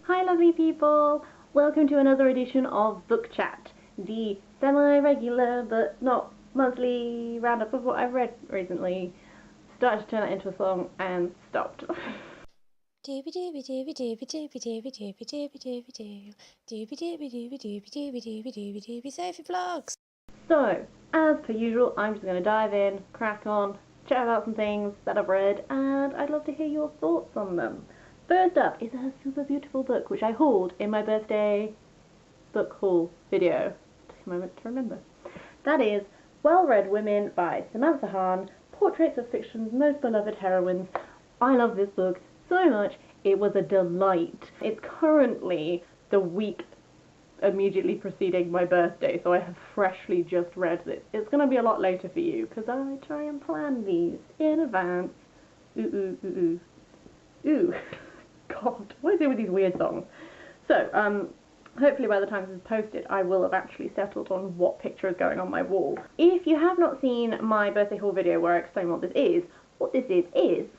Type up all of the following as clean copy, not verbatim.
Hi lovely people! Welcome to another edition of Book Chat, the semi-regular but not monthly roundup of what I've read recently. Started to turn that into a song and stopped. Sophie Vlogs. So, as per usual, I'm just going to dive in, crack on, chat about some things that I've read, and I'd love to hear your thoughts on them. First up is a super beautiful book which I hauled in my birthday book haul video. Take a moment to remember. That is Well-Read Women by Samantha Hahn, Portraits of Fiction's Most Beloved Heroines. I love this book so much, it was a delight. It's currently the week immediately preceding my birthday, so I have freshly just read this. It's going to be a lot later for you, because I try and plan these in advance. Ooh, ooh, ooh, ooh. Ooh. God, what is it with these weird songs? So, hopefully by the time this is posted, I will have actually settled on what picture is going on my wall. If you have not seen my birthday haul video where I explain what this is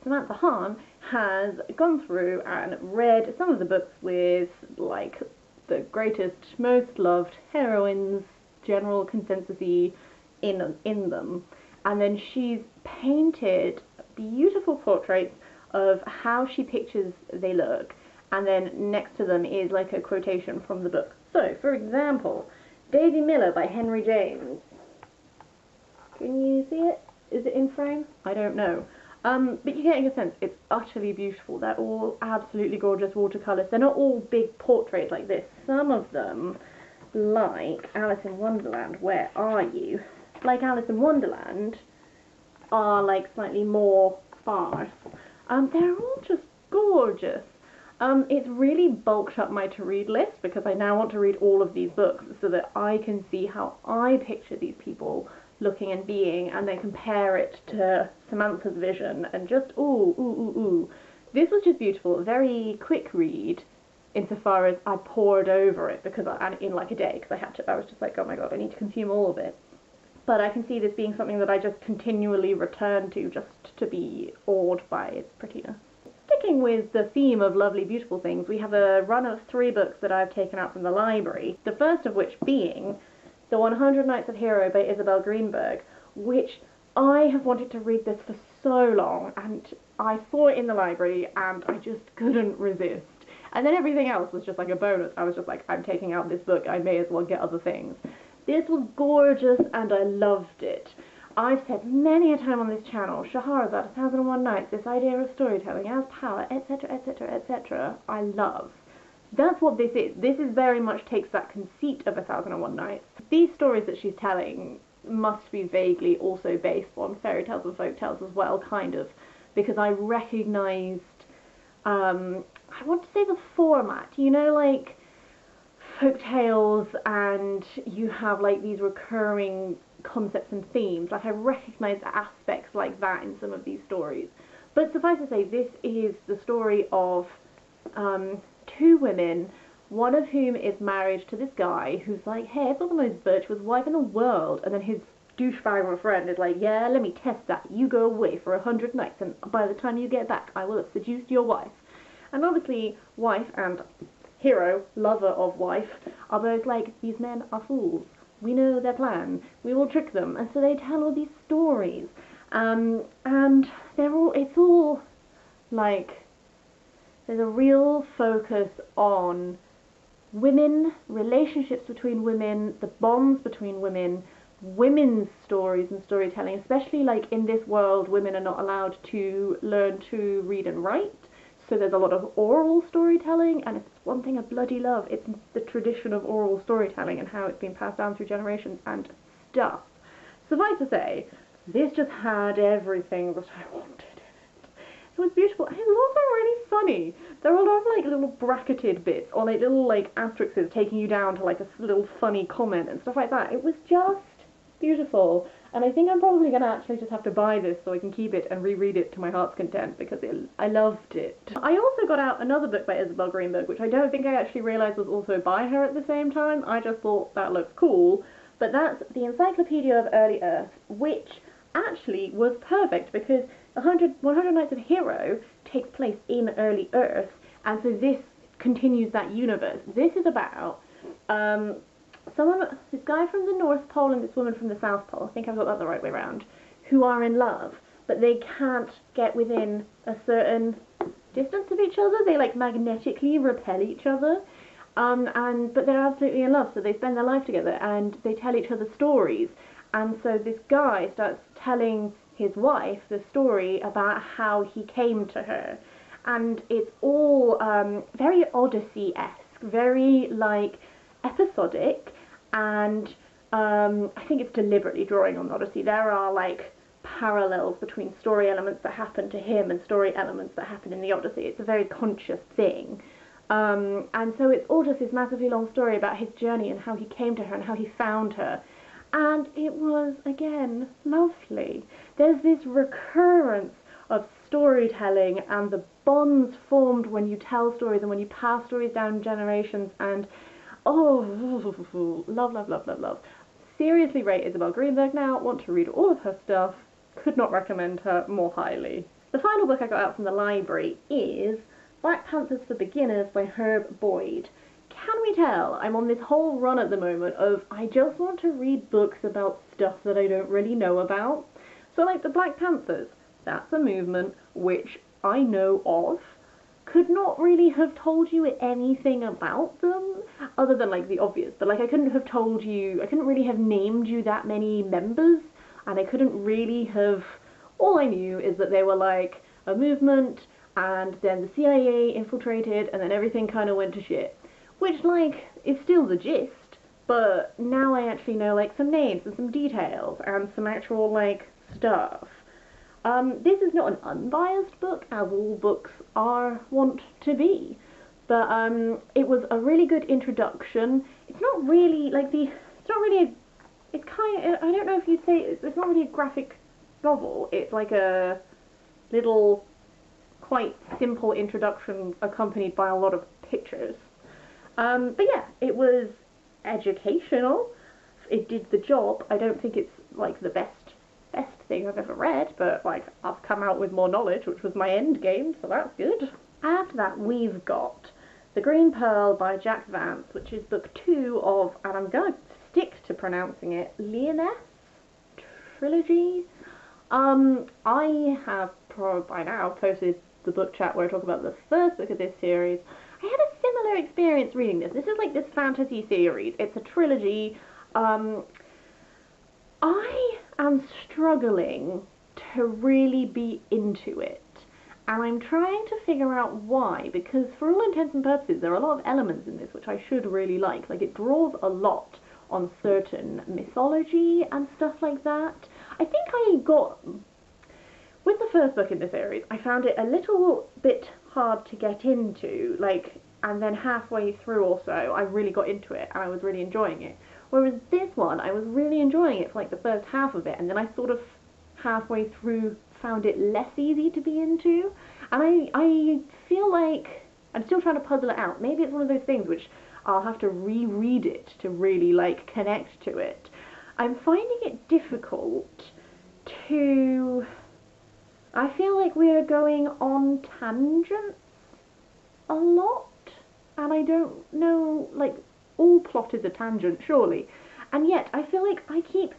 Samantha Hahn has gone through and read some of the books with, like, the greatest, most loved heroines, general consensus-y in them. And then she's painted beautiful portraits of how she pictures they look, and then next to them is like a quotation from the book. So, for example, Daisy Miller by Henry James. Can you see it? Is it in frame? I don't know. But you're getting a sense. It's utterly beautiful. They're all absolutely gorgeous watercolours. They're not all big portraits like this. Some of them, like Alice in Wonderland, Where Are You? Like Alice in Wonderland, are like slightly more sparse. They're all just gorgeous. It's really bulked up my to-read list because I now want to read all of these books so that I can see how I picture these people looking and being, and then compare it to Samantha's vision, and just ooh. This was just beautiful, a very quick read insofar as I poured over it because in like a day, because I was just like, oh my god, I need to consume all of it. But I can see this being something that I just continually return to just to be awed by its prettiness. Sticking with the theme of lovely, beautiful things, we have a run of 3 books that I've taken out from the library, the first of which being The 100 Nights of Hero by Isabel Greenberg, which I have wanted to read this for so long, and I saw it in the library and I just couldn't resist. And then everything else was just like a bonus. I was just like, I'm taking out this book, I may as well get other things. This was gorgeous and I loved it. I've said many a time on this channel, Shahrazad, 1001 Nights, this idea of storytelling as power, etc, etc, etc, I love. That's what this is. This is very much takes that conceit of 1001 Nights. These stories that she's telling must be vaguely also based on fairy tales and folk tales as well, kind of, because I recognised, I want to say the format, you know, like folk tales, and you have like these recurring concepts and themes. Like I recognise aspects like that in some of these stories. But suffice to say, this is the story of 2 women, one of whom is married to this guy who's like, hey, I've got the most virtuous wife in the world, and then his douchebag of a friend is like, yeah, let me test that. You go away for 100 nights, and by the time you get back, I will have seduced your wife. And obviously, wife and hero, lover of wife, are both like, these men are fools. We know their plan. We will trick them. And so they tell all these stories. And it's all like, there's a real focus on women, relationships between women, the bonds between women, women's stories and storytelling, especially like in this world, women are not allowed to learn to read and write. So there's a lot of oral storytelling, and it's one thing I bloody love. It's the tradition of oral storytelling and how it's been passed down through generations and stuff. Suffice to say, this just had everything that I wanted in it. It was beautiful, and it was also really funny. There were a lot of like little bracketed bits, or like little like asterisks taking you down to like a little funny comment and stuff like that. It was just beautiful. And I think I'm probably going to actually just have to buy this so I can keep it and reread it to my heart's content, because I loved it. I also got out another book by Isabel Greenberg, which I don't think I actually realised was also by her at the same time. I just thought that looked cool. But that's the Encyclopedia of Early Earth, which actually was perfect because 100 Nights of Hero takes place in Early Earth, and so this continues that universe. This is about this guy from the North Pole and this woman from the South Pole, I think I've got that the right way around, who are in love, but they can't get within a certain distance of each other. They like magnetically repel each other, but they're absolutely in love, so they spend their life together and they tell each other stories. And so this guy starts telling his wife the story about how he came to her, and it's all very Odyssey-esque, very like episodic, and I think it's deliberately drawing on Odyssey. There are like parallels between story elements that happen to him and story elements that happen in the Odyssey. It's a very conscious thing. And so it's all just this massively long story about his journey and how he came to her and how he found her. And it was, again, lovely. There's this recurrence of storytelling and the bonds formed when you tell stories and when you pass stories down generations, and oh, love, love, love, love, love. Seriously rate Isabel Greenberg now. Want to read all of her stuff. Could not recommend her more highly. The final book I got out from the library is Black Panthers for Beginners by Herb Boyd. Can we tell? I'm on this whole run at the moment of I just want to read books about stuff that I don't really know about. So like the Black Panthers, that's a movement which I know of. Could not really have told you anything about them other than like the obvious, but like I couldn't really have named you that many members, and I couldn't really have, all I knew is that they were like a movement, and then the CIA infiltrated, and then everything kind of went to shit. Which, like, is still the gist, but now I actually know, like, some names and some details and some actual, like, stuff. This is not an unbiased book, as all books are wont to be, but it was a really good introduction. It's not really, like, it's kind of, I don't know if you'd say, it's not really a graphic novel. It's like a little, quite simple introduction accompanied by a lot of pictures. But yeah, it was educational. It did the job. I don't think it's like the best thing I've ever read, but like I've come out with more knowledge, which was my end game, so that's good. After that, we've got The Green Pearl by Jack Vance, which is book 2 of, and I'm gonna stick to pronouncing it, Leoness trilogy. I have by now posted the book chat where I talk about the first book of this series. I had a similar experience reading this. This is like this fantasy series. It's a trilogy. I am struggling to really be into it. And I'm trying to figure out why, because for all intents and purposes, there are a lot of elements in this which I should really like. Like, it draws a lot on certain mythology and stuff like that. I think I got... With the first book in the series, I found it a little bit hard to get into, like, and then halfway through or so, I really got into it, and I was really enjoying it. Whereas this one, I was really enjoying it for, like, the first half of it, and then I sort of halfway through found it less easy to be into, and I feel like I'm still trying to puzzle it out. Maybe it's one of those things which I'll have to reread it to really, like, connect to it. I'm finding it difficult to... I feel like we are going on tangents a lot, and I don't know, like, all plot is a tangent, surely, and yet I feel like I keep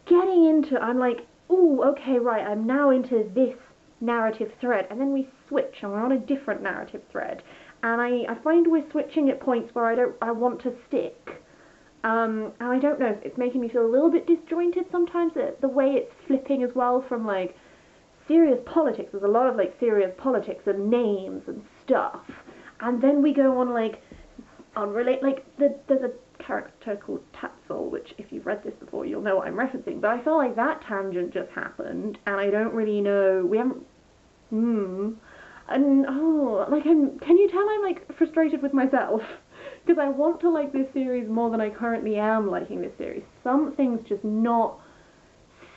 getting into, I'm like, ooh, okay, right, I'm now into this narrative thread, and then we switch, and we're on a different narrative thread, and I find we're switching at points where I want to stick, and I don't know, it's making me feel a little bit disjointed sometimes, the way it's flipping as well from, like, serious politics. There's a lot of like serious politics and names and stuff, and then we go on like there's a character called Tatzel, which if you've read this before you'll know what I'm referencing, but I feel like that tangent just happened and I don't really know, we haven't and can you tell I'm like frustrated with myself because I want to like this series more than I currently am liking this series. Something's just not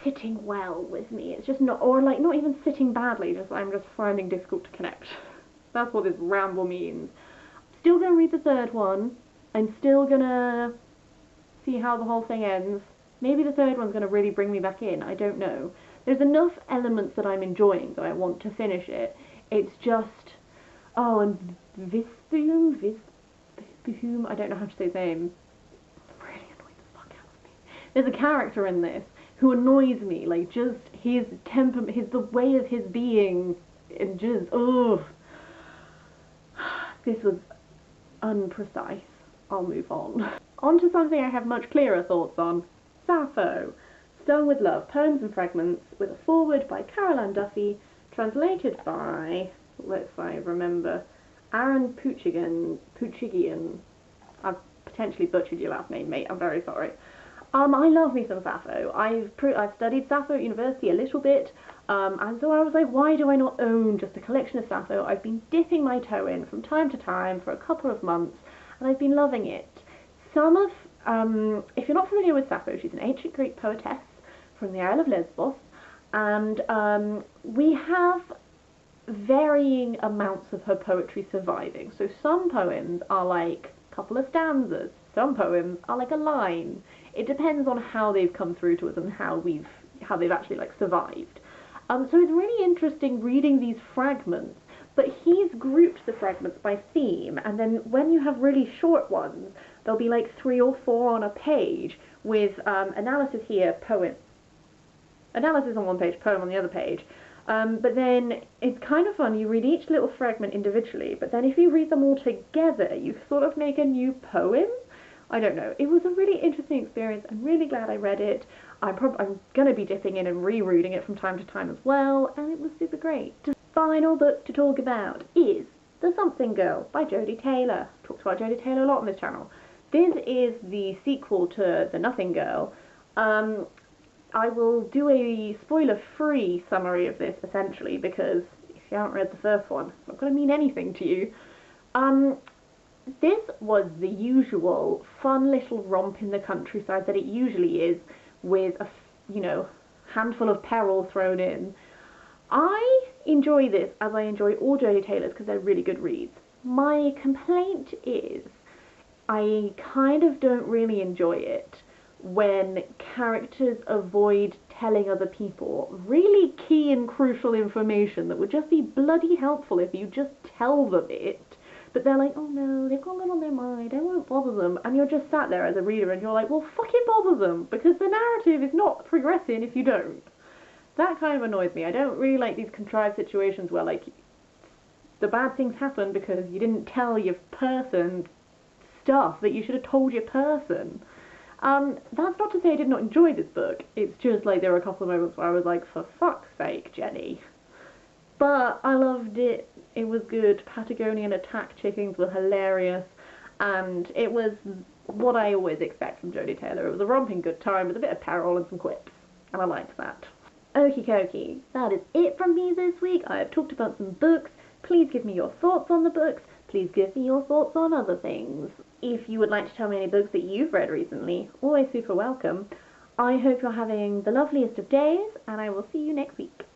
sitting well with me. It's just not, or like not even sitting badly, just I'm just finding difficult to connect. That's what this ramble means. Still gonna read the third one. I'm still gonna see how the whole thing ends. Maybe the third one's gonna really bring me back in. I don't know. There's enough elements that I'm enjoying that I want to finish it. It's just, oh, and I don't know how to say his name. Really annoys the fuck out of me. There's a character in this who annoys me, like just his temperament, the way of his being, and just this was unprecise. I'll move on. On to something I have much clearer thoughts on. Sappho. Stone with Love, Poems and Fragments, with a foreword by Caroline Duffy, translated by, let's see, remember, Aaron Puchigian. I've potentially butchered your last name, mate. I'm very sorry. I love me some Sappho. I've studied Sappho at university a little bit, and so I was like, why do I not own just a collection of Sappho? I've been dipping my toe in from time to time for a couple of months, and I've been loving it. If you're not familiar with Sappho, she's an ancient Greek poetess from the Isle of Lesbos, and we have varying amounts of her poetry surviving. So some poems are like a couple of stanzas, some poems are like a line. It depends on how they've come through to us and how they've actually like survived. So it's really interesting reading these fragments, but he's grouped the fragments by theme, and then when you have really short ones, there'll be like 3 or 4 on a page with analysis here, analysis on one page, poem on the other page. But then it's kind of fun, you read each little fragment individually, but then if you read them all together, you sort of make a new poem. I don't know, it was a really interesting experience. I'm really glad I read it. I'm going to be dipping in and rereading it from time to time as well, and it was super great. The final book to talk about is The Something Girl by Jodi Taylor. I've talked about Jodi Taylor a lot on this channel. This is the sequel to The Nothing Girl. I will do a spoiler-free summary of this, essentially, because if you haven't read the first one, it's not going to mean anything to you. This was the usual fun little romp in the countryside that it usually is, with a, handful of peril thrown in. I enjoy this as I enjoy all Jodi Taylor's because they're really good reads. My complaint is I kind of don't really enjoy it when characters avoid telling other people really key and crucial information that would just be bloody helpful if you just tell them it. But they're like, oh no, they've got it on their mind, I won't bother them. And you're just sat there as a reader and you're like, well, fucking bother them, because the narrative is not progressing if you don't. That kind of annoys me. I don't really like these contrived situations where, like, the bad things happen because you didn't tell your person stuff that you should have told your person. That's not to say I did not enjoy this book. It's just like there were a couple of moments where I was like, for fuck's sake, Jenny. But I loved it. It was good. Patagonian attack chickens were hilarious, and it was what I always expect from Jodi Taylor. It was a romping good time with a bit of peril and some quips, and I liked that. Okie dokie, that is it from me this week. I have talked about some books. Please give me your thoughts on the books. Please give me your thoughts on other things. If you would like to tell me any books that you've read recently, always super welcome. I hope you're having the loveliest of days, and I will see you next week.